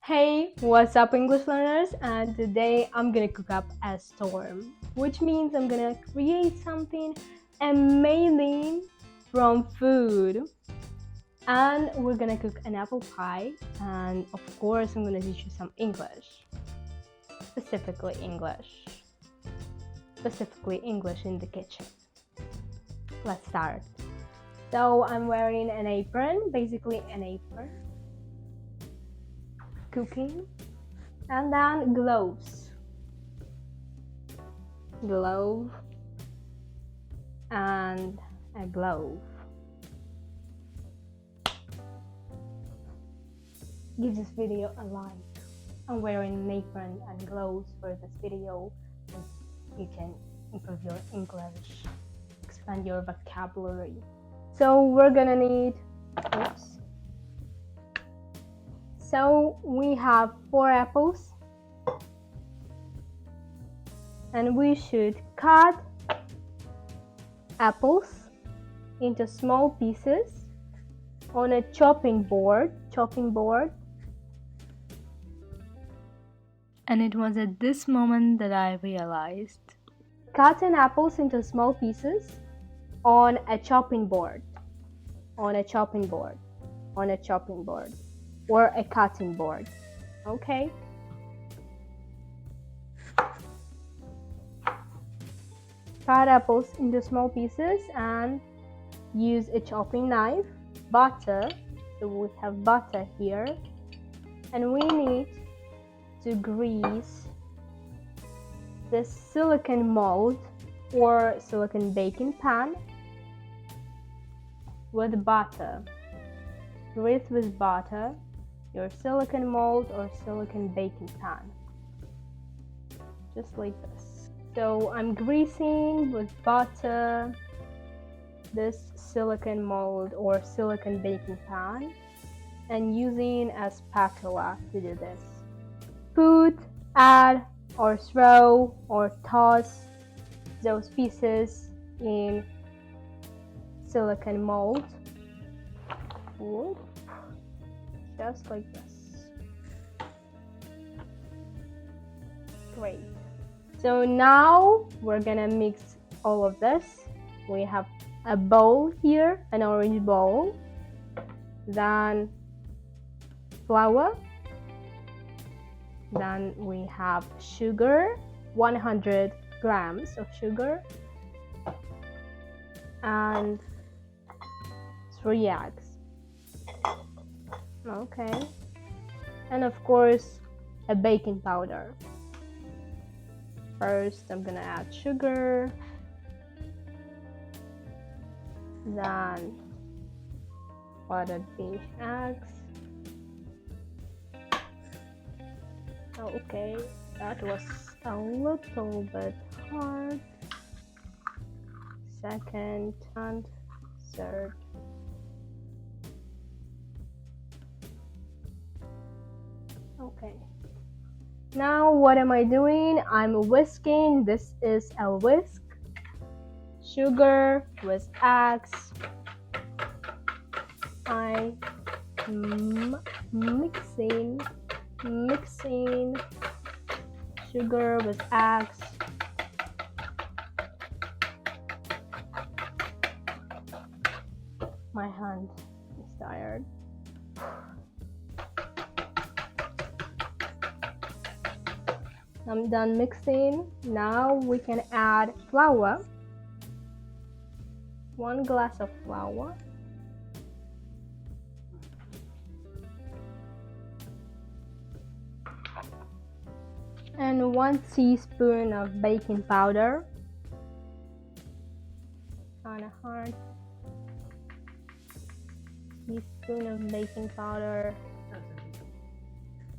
Hey, what's up English learners? And today I'm gonna cook up a storm, which means I'm gonna create something amazing from food. And we're gonna cook an apple pie, and of course I'm gonna teach you some English. Specifically English. Specifically English in the kitchen. Let's start. So I'm wearing an apron, basically an apron. Cooking. And then gloves and a glove. Give this video a like. I'm wearing an apron and gloves for this video so you can improve your English, expand your vocabulary. So we're gonna need So we have 4 apples, and we should cut apples into small pieces on a chopping board. And it was at this moment that I realized. Cutting apples into small pieces on a chopping board, or a cutting board. Okay? Cut apples into small pieces and use a chopping knife. Butter, so we have butter here, and we need to grease this silicone mold or silicone baking pan with butter. Grease with butter your silicone mold or silicone baking pan, just like this. So I'm greasing with butter this silicone mold or silicone baking pan and using a spatula to do this. Put, add, or throw or toss those pieces in silicone mold. Just like this. Great. So now we're gonna mix all of this. We have a bowl here, an orange bowl, then flour, then we have sugar, 100 grams of sugar, and 3 eggs. Okay, and of course a baking powder. First I'm gonna add sugar, then let it be eggs. Okay, that was a little bit hard. Second and third. Okay. Now what am I doing? I'm whisking. This is a whisk. Sugar with eggs. I'm mixing sugar with eggs. My hand is tired. I'm done mixing. Now we can add flour. 1 glass of flour. And 1 teaspoon of baking powder. Kinda hard. Teaspoon of baking powder.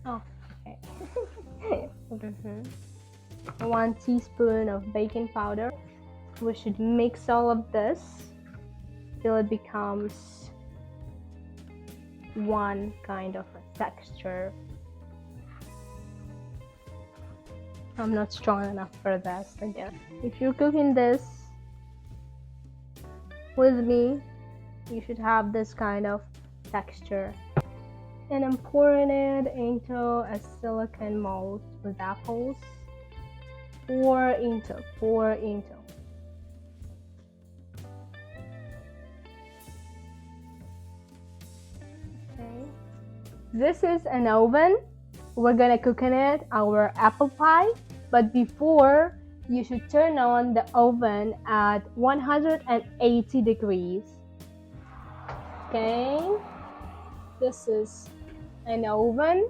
Oh, okay. 1 teaspoon of baking powder. We should mix all of this till it becomes one kind of a texture. I'm not strong enough for this again. If you're cooking this with me, you should have this kind of texture. And I'm pouring it into a silicone mold with apples. Pour into. Okay. This is an oven. We're gonna cook in it our apple pie, but before you should turn on the oven at 180 degrees. Okay, this is an oven.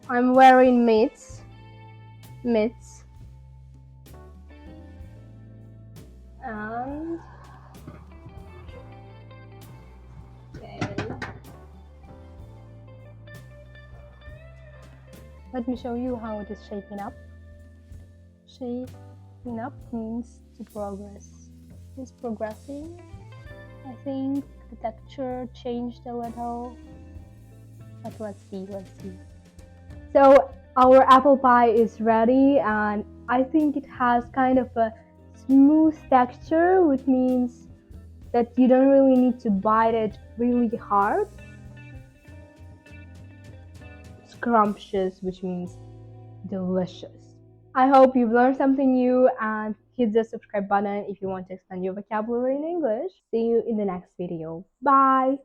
I'm wearing mitts, and okay. Let me show you how it is shaping up. Shaping up means to progress. It's progressing. I think the texture changed a little, but let's see. So our apple pie is ready, and I think it has kind of a smooth texture, which means that you don't really need to bite it really hard. Scrumptious, which means delicious. I hope you've learned something new, and hit the subscribe button if you want to expand your vocabulary in English. See you in the next video. Bye!